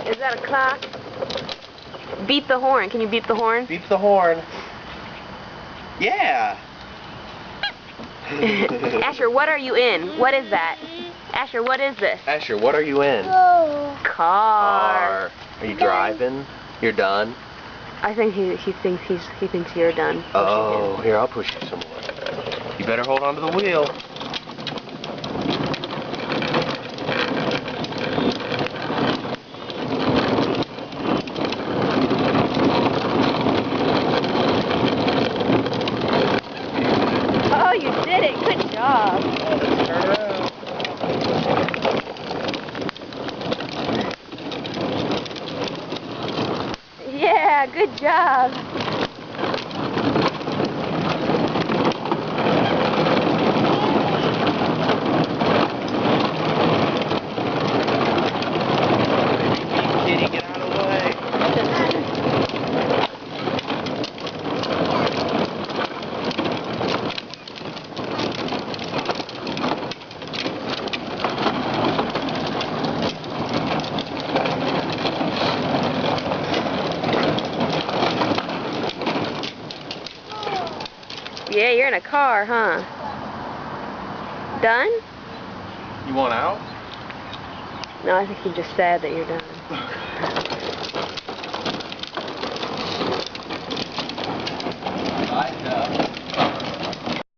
Is that a clock? Beep the horn. Can you beep the horn? Beep the horn. Yeah. Asher, what are you in? What is that? Asher, what is this? Asher, what are you in? Car. Car. Are you driving? You're done? I think he thinks you're done. Oh, here, I'll push you some more. You better hold on to the wheel. Oh, you did it. Good job. Let's turn around. Yeah, good job. Kitty, get out of the way. Yeah, you're in a car, huh? Done? You want out? No, I think he just said that you're done.